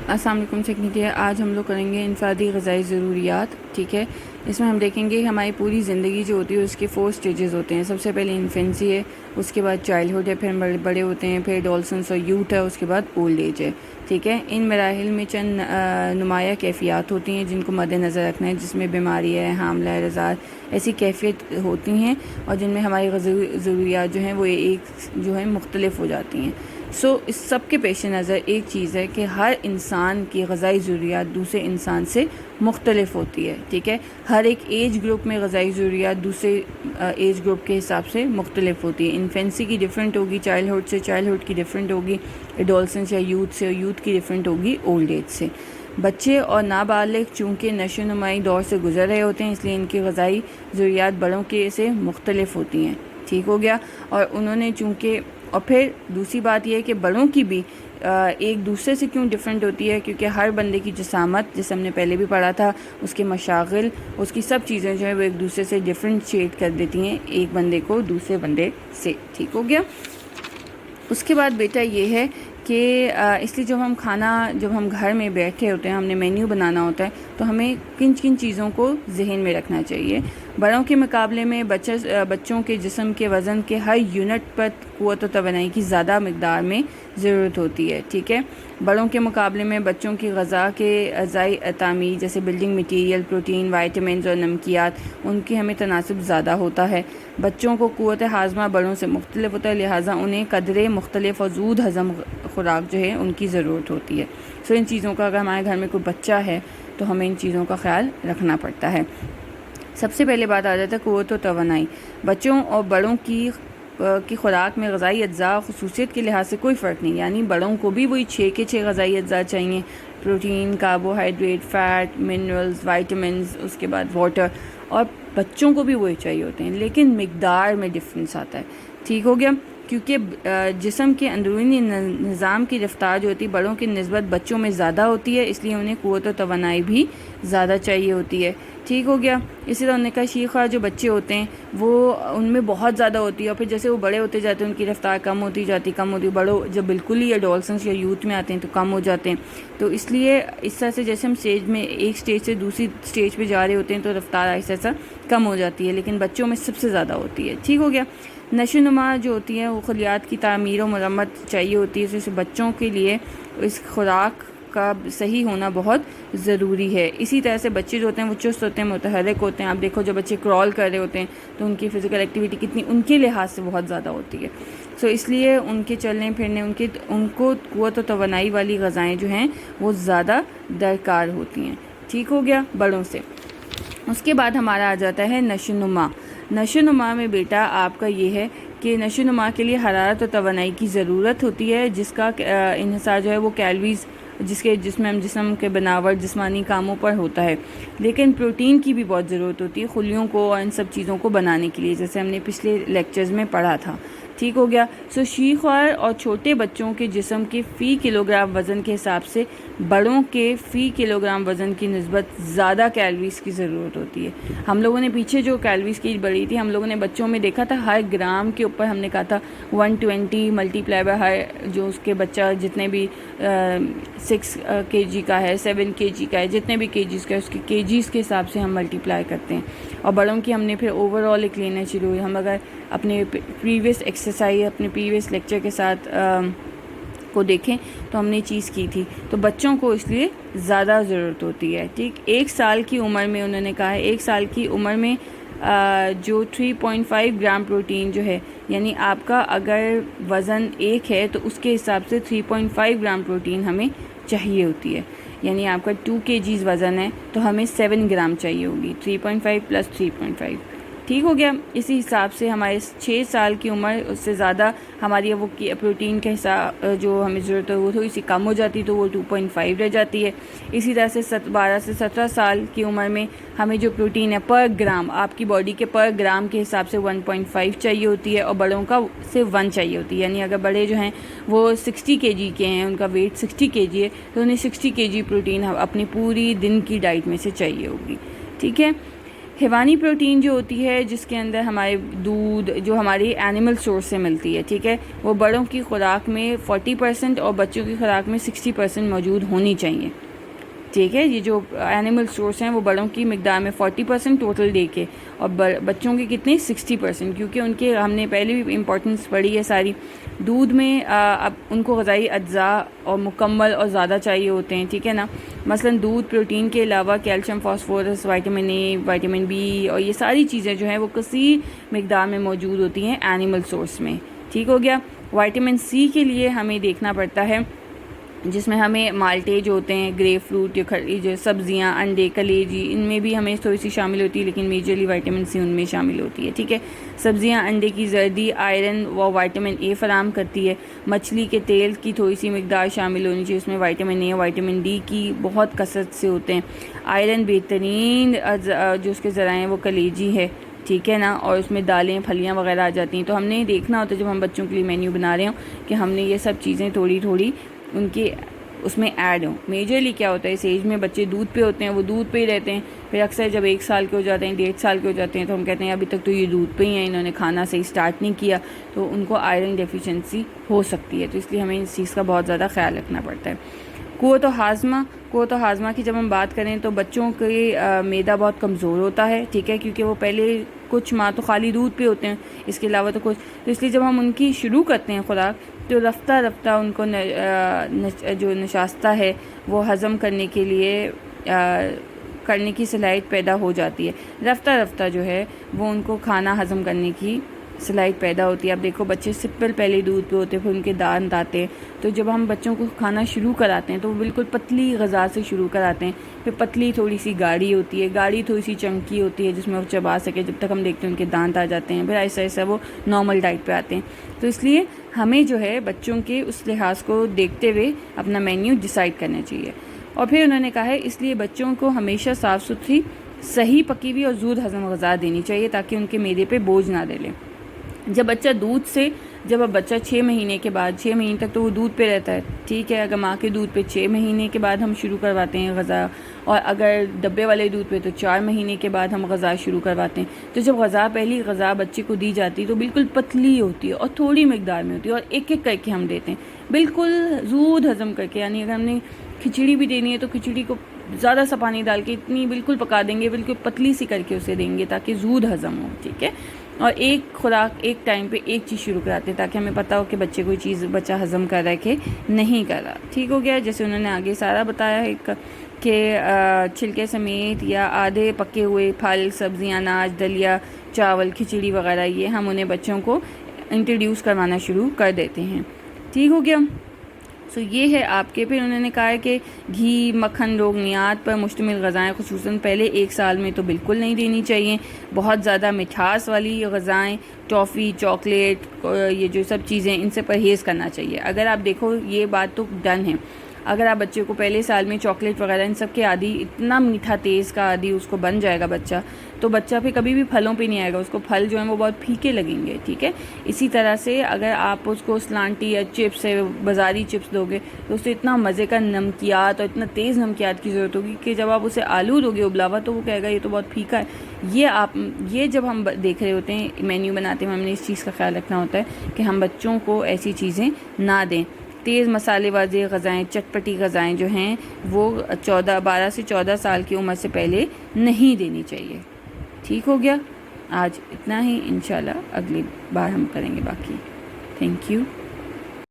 السلام علیکم سیکھنے آج ہم لوگ کریں گے انفرادی غذائی ضروریات. ٹھیک ہے, اس میں ہم دیکھیں گے کہ ہماری پوری زندگی جو ہوتی ہے اس کے 4 سٹیجز ہوتے ہیں. سب سے پہلے انفینسی ہے, اس کے بعد چائلڈہڈ ہے, پھر بڑے ہوتے ہیں, پھر ایڈولسنس اور یوتھ ہے, اس کے بعد اولڈ ایج ہے. ٹھیک ہے, ان مراحل میں چند نمایاں کیفیات ہوتی ہیں جن کو مد نظر رکھنا ہے, جس میں بیماری ہے, حاملہ ہے, رضاعت, ایسی کیفیت ہوتی ہیں اور جن میں ہماری غذائی ضروریات جو ہیں وہ مختلف ہو جاتی ہیں. اس سب کے پیش نظر ایک چیز ہے کہ ہر انسان کی غذائی ضروریات دوسرے انسان سے مختلف ہوتی ہے. ٹھیک ہے, ہر ایک ایج گروپ میں غذائی ضروریات دوسرے ایج گروپ کے حساب سے مختلف ہوتی ہے. انفینسی کی ڈیفرنٹ ہوگی چائلڈہڈ سے, چائلڈہڈ کی ڈیفرنٹ ہوگی ایڈولسنس یا یوتھ سے, اور یوتھ کی ڈیفرنٹ ہوگی اولڈ ایج سے. بچے اور نابالغ چونکہ نشو نمائی دور سے گزر رہے ہوتے ہیں, اس لیے ان کی غذائی ضروریات بڑوں کے سے مختلف ہوتی ہیں. ٹھیک ہو گیا, اور انہوں نے چونکہ اور پھر دوسری بات یہ ہے کہ بڑوں کی بھی ایک دوسرے سے کیوں ڈیفرنٹ ہوتی ہے, کیونکہ ہر بندے کی جسامت, جیسے ہم نے پہلے بھی پڑھا تھا, اس کے مشاغل, اس کی سب چیزیں جو ہیں وہ ایک دوسرے سے ڈفرینشیٹ کر دیتی ہیں ایک بندے کو دوسرے بندے سے. ٹھیک ہو گیا. اس کے بعد بیٹا یہ ہے کہ اس لیے جب ہم گھر میں بیٹھے ہوتے ہیں, ہم نے مینیو بنانا ہوتا ہے, تو ہمیں کن چیزوں کو ذہن میں رکھنا چاہیے. بڑوں کے مقابلے میں بچوں کے جسم کے وزن کے ہر یونٹ پر قوت و توانائی کی زیادہ مقدار میں ضرورت ہوتی ہے. ٹھیک ہے, بڑوں کے مقابلے میں بچوں کی غذا کے اعضائی تعمیر جیسے بلڈنگ مٹیریل, پروٹین, وائٹامنز اور نمکیات, ان کی ہمیں تناسب زیادہ ہوتا ہے. بچوں کو قوت ہاضمہ بڑوں سے مختلف ہوتا ہے, لہٰذا انہیں قدرے مختلف اور زود ہضم خوراک جو ہے ان کی ضرورت ہوتی ہے. ان چیزوں کا, اگر ہمارے گھر میں کوئی بچہ ہے تو ہمیں ان چیزوں کا خیال رکھنا پڑتا ہے. سب سے پہلے بات آ جاتا ہے قوت و توانائی. بچوں اور بڑوں کی خوراک میں غذائی اجزاء خصوصیت کے لحاظ سے کوئی فرق نہیں, یعنی بڑوں کو بھی وہی 6 کے 6 غذائی اجزاء چاہیے, protein, carbohydrate, fat, minerals, vitamins, اس کے بعد واٹر, اور بچوں کو بھی وہی چاہیے ہوتے ہیں, لیکن مقدار میں ڈفرینس آتا ہے. ٹھیک ہو گیا, کیونکہ جسم کے اندرونی نظام کی رفتار جو ہوتی ہے بڑوں کی نسبت بچوں میں زیادہ ہوتی ہے, اس لیے انہیں قوت و توانائی بھی زیادہ چاہیے ہوتی ہے. ٹھیک ہو گیا. اسی طرح انہوں نے کہا شیخہ جو بچے ہوتے ہیں وہ ان میں بہت زیادہ ہوتی ہے, اور پھر جیسے وہ بڑے ہوتے جاتے ہیں ان کی رفتار کم ہوتی جاتی. بڑوں جب بالکل ہی ایڈولسنس یا یوتھ میں آتے ہیں تو کم ہو جاتے ہیں. تو اس لیے اس طرح سے جیسے ہم ایک سٹیج سے دوسری سٹیج پہ جا رہے ہوتے ہیں تو رفتار ایسا کم ہو جاتی ہے, لیکن بچوں میں سب سے زیادہ ہوتی ہے. ٹھیک ہو گیا. نشو نما جو ہوتی ہے وہ خلیات کی تعمیر و مرمت چاہیے ہوتی ہے, جیسے بچوں کے لیے اس خوراک کا صحیح ہونا بہت ضروری ہے. اسی طرح سے بچے جو ہوتے ہیں وہ چست ہوتے ہیں, متحرک ہوتے ہیں. آپ دیکھو جب بچے کرال کر رہے ہوتے ہیں تو ان کی فزیکل ایکٹیویٹی کتنی ان کے لحاظ سے بہت زیادہ ہوتی ہے. اس لیے ان کے چلنے پھرنے ان کو قوت و توانائی والی غذائیں جو ہیں وہ زیادہ درکار ہوتی ہیں. ٹھیک ہو گیا بڑوں سے. اس کے بعد ہمارا آ جاتا ہے نشو نما. نشو نما میں بیٹا آپ کا یہ ہے کہ نشو نما کے لیے حرارت و توانائی کی ضرورت ہوتی ہے, جس کا انحصار جو ہے وہ کیلوریز جسم کے بناوٹ جسمانی کاموں پر ہوتا ہے. لیکن پروٹین کی بھی بہت ضرورت ہوتی ہے خلیوں کو اور ان سب چیزوں کو بنانے کے لیے, جیسے ہم نے پچھلے لیکچرز میں پڑھا تھا. ٹھیک ہو گیا. شیخوار اور چھوٹے بچوں کے جسم کے فی کلو گرام وزن کے حساب سے بڑوں کے فی کلو گرام وزن کی نسبت زیادہ کیلوریز کی ضرورت ہوتی ہے. ہم لوگوں نے پیچھے جو کیلوریز کی بڑھی تھی, ہم لوگوں نے بچوں میں دیکھا تھا ہر گرام کے اوپر ہم نے کہا تھا 120 ملٹی پلائی بائی ہر جو اس کے بچہ جتنے بھی 6 kg کا ہے, 7 kg کا ہے, جتنے بھی kgs کا ہے اس کے kgs کے حساب سے ہم ملٹیپلائی کرتے ہیں. اور بڑوں کی ہم نے پھر اوور آل ایک لینا شروع ہوئی. ہم اگر اپنے پریویس ایکسرسائز اپنے پریویس لیکچر کے ساتھ کو دیکھیں تو ہم نے چیز کی تھی, تو بچوں کو اس لیے زیادہ ضرورت ہوتی ہے. ٹھیک, 1 سال کی عمر میں انہوں نے کہا ہے 1 سال کی عمر میں جو 3.5 گرام پروٹین جو ہے, یعنی آپ کا اگر وزن 1 ہے تو اس کے حساب سے 3.5 گرام پروٹین ہمیں چاہیے ہوتی ہے. یعنی آپ کا 2 kgs وزن ہے تو ہمیں 7 گرام چاہیے ہوگی, 3.5 + 3.5. ٹھیک ہو گیا. اسی حساب سے ہمارے 6 سال کی عمر اس سے زیادہ ہماری وہ پروٹین کا حصہ جو ہمیں ضرورت ہے وہ تھوڑی سی کم ہو جاتی تو وہ 2.5 رہ جاتی ہے. اسی طرح سے 12 سے 17 سال کی عمر میں ہمیں جو پروٹین ہے پر گرام, آپ کی باڈی کے پر گرام کے حساب سے 1.5 چاہیے ہوتی ہے, اور بڑوں کا صرف 1 چاہیے ہوتی ہے. یعنی اگر بڑے جو ہیں وہ 60 kg کے ہیں, ان کا ویٹ 60 kg ہے, تو انہیں 60 kg پروٹین اپنی پوری دن کی ڈائٹ میں سے چاہیے ہوگی. ٹھیک ہے. حیوانی پروٹین جو ہوتی ہے جس کے اندر ہمارے دودھ جو ہماری اینیمل سورس سے ملتی ہے، ٹھیک ہے، وہ بڑوں کی خوراک میں 40% اور بچوں کی خوراک میں 60% موجود ہونی چاہیے، ٹھیک ہے۔ یہ جو اینیمل سورس ہیں وہ بڑوں کی مقدار میں 40% ٹوٹل ڈے کے، اور بچوں کے کتنے 60%، کیونکہ ان کے ہم نے پہلے بھی امپورٹنس پڑھی ہے ساری۔ دودھ میں اب ان کو غذائی اجزاء اور مکمل اور زیادہ چاہیے ہوتے ہیں، ٹھیک ہے نا۔ مثلا دودھ پروٹین کے علاوہ calcium, phosphorus, vitamin A, vitamin B اور یہ ساری چیزیں جو ہیں وہ کثیر مقدار میں موجود ہوتی ہیں اینیمل سورس میں، ٹھیک ہو گیا۔ وائٹامن سی کے لیے ہمیں دیکھنا پڑتا ہے، جس میں ہمیں مالٹے جو ہوتے ہیں، گریپ فروٹ، جو سبزیاں، انڈے، کلیجی، ان میں بھی ہمیں تھوڑی سی شامل ہوتی ہے، لیکن میجرلی وائٹامن سی ان میں شامل ہوتی ہے، ٹھیک ہے۔ سبزیاں انڈے کی زردی آئرن و وائٹامن اے فراہم کرتی ہے۔ مچھلی کے تیل کی تھوڑی سی مقدار شامل ہونی چاہیے، اس میں وائٹامن اے، وائٹامن ڈی کی بہت کثرت سے ہوتے ہیں۔ آئرن بہترین جو اس کے ذرائع ہیں وہ کلیجی ہے، ٹھیک ہے نا، اور اس میں دالیں، پھلیاں وغیرہ آ جاتی ہیں۔ تو ہم نے دیکھنا ہوتا ہے جب ہم بچوں کے لیے مینیو بنا رہے ہوں کہ ہم نے یہ سب چیزیں تھوڑی تھوڑی ان کے اس میں ایڈ ہوں۔ میجرلی کیا ہوتا ہے اس ایج میں بچے دودھ پہ ہوتے ہیں، وہ دودھ پہ ہی رہتے ہیں، پھر اکثر جب 1 سال کے ہو جاتے ہیں، 1.5 سال کے ہو جاتے ہیں، تو ہم کہتے ہیں ابھی تک تو یہ دودھ پہ ہی ہیں، انہوں نے کھانا صحیح سٹارٹ نہیں کیا، تو ان کو آئرن ڈیفیشنسی ہو سکتی ہے، تو اس لیے ہمیں اس چیز کا بہت زیادہ خیال رکھنا پڑتا ہے۔ قوت و ہاضمہ کی جب ہم بات کریں تو بچوں کے معدہ بہت کمزور ہوتا ہے، ٹھیک ہے، کیونکہ وہ پہلے کچھ ماہ تو خالی دودھ پہ ہوتے ہیں، اس کے علاوہ تو کچھ، تو اس لیے جب ہم ان کی شروع کرتے ہیں خوراک تو رفتہ رفتہ ان کو جو نشاستہ ہے وہ ہضم کرنے کے لیے کرنے کی صلاحیت پیدا ہو جاتی ہے، رفتہ رفتہ جو ہے وہ ان کو کھانا ہضم کرنے کی صلاحیت پیدا ہوتی ہے۔ اب دیکھو بچے سپل پہلے دودھ پہ ہوتے ہیں، پھر ان کے دانت آتے ہیں، تو جب ہم بچوں کو کھانا شروع کراتے ہیں تو وہ بالکل پتلی غذا سے شروع کراتے ہیں، پھر پتلی تھوڑی سی گاڑھی ہوتی ہے، گاڑھی تھوڑی سی چنکی ہوتی ہے جس میں وہ چبا سکے، جب تک ہم دیکھتے ہیں ان کے دانت آ جاتے ہیں، پھر ایسا ایسا وہ نارمل ڈائٹ پہ آتے ہیں۔ تو اس لیے ہمیں جو ہے بچوں کے اس لحاظ کو دیکھتے ہوئے اپنا مینیو ڈیسائیڈ کرنا چاہیے۔ اور پھر انہوں نے کہا ہے اس لیے بچوں کو ہمیشہ صاف ستھری، صحیح پکی ہوئی اور زود ہضم غذا دینی چاہیے تاکہ ان کے معدے پہ بوجھ نہ ڈلے۔ جب بچہ دودھ سے جب اب بچہ 6 مہینے کے بعد 6 مہینے تک تو وہ دودھ پہ رہتا ہے، ٹھیک ہے، اگر ماں کے دودھ پہ 6 مہینے کے بعد ہم شروع کرواتے ہیں غذا، اور اگر ڈبے والے دودھ پہ تو 4 مہینے کے بعد ہم غذا شروع کرواتے ہیں۔ تو جب پہلی غذا بچے کو دی جاتی ہے تو بالکل پتلی ہوتی ہے اور تھوڑی مقدار میں ہوتی ہے، اور ایک ایک کر کے ہم دیتے ہیں، بالکل زود ہضم کر کے، یعنی اگر ہم نے کھچڑی بھی دینی ہے تو کھچڑی کو زیادہ سا پانی ڈال کے اتنی بالکل پکا دیں گے، بالکل پتلی سی کر کے اسے دیں گے تاکہ زود ہضم ہو، ٹھیک ہے۔ اور ایک خوراک ایک ٹائم پہ ایک چیز شروع کراتے ہیں تاکہ ہمیں پتہ ہو کہ بچے کوئی چیز بچہ ہضم کر رہا ہے کہ نہیں کر رہا، ٹھیک ہو گیا۔ جیسے انہوں نے آگے سارا بتایا ہے کہ چھلکے سمیت یا آدھے پکے ہوئے پھل، سبزیاں، اناج، دلیا، چاول، کھچڑی وغیرہ یہ ہم انہیں بچوں کو انٹروڈیوس کروانا شروع کر دیتے ہیں، ٹھیک ہو گیا۔ سو یہ ہے آپ کے۔ پھر انہوں نے کہا ہے کہ گھی، مکھن، لوگنیات پر مشتمل غذائیں خصوصاً پہلے 1 سال میں تو بالکل نہیں دینی چاہیے۔ بہت زیادہ مٹھاس والی غذائیں، ٹافی، چاکلیٹ، یہ جو سب چیزیں ان سے پرہیز کرنا چاہیے۔ اگر آپ دیکھو یہ بات تو ڈن ہے، اگر آپ بچے کو پہلے سال میں چاکلیٹ وغیرہ ان سب کے عادی، اتنا میٹھا تیز کا عادی اس کو بن جائے گا بچہ، تو بچہ پھر کبھی بھی پھلوں پہ نہیں آئے گا، اس کو پھل جو ہیں وہ بہت پھیکے لگیں گے، ٹھیک ہے۔ اسی طرح سے اگر آپ اس کو سلانٹی یا چپس ہے بازاری چپس دو گے تو اس سے اتنا مزے کا نمکیات اور اتنا تیز نمکیات کی ضرورت ہوگی کہ جب آپ اسے آلو دو گے ابلا ہوا تو وہ کہے گا یہ تو بہت پھیکا ہے۔ یہ جب ہم دیکھ رہے ہوتے ہیں مینیو بناتے ہیں، ہم نے اس چیز کا خیال رکھنا ہوتا ہے کہ ہم بچوں کو ایسی چیزیں نہ دیں۔ تیز مسالے والی غذائیں، چٹپٹی غذائیں جو ہیں وہ 12 سے 14 سال کی عمر سے پہلے نہیں دینی چاہیے، ٹھیک ہو گیا۔ آج اتنا ہی، انشاءاللہ اگلی بار ہم کریں گے باقی۔ Thank you.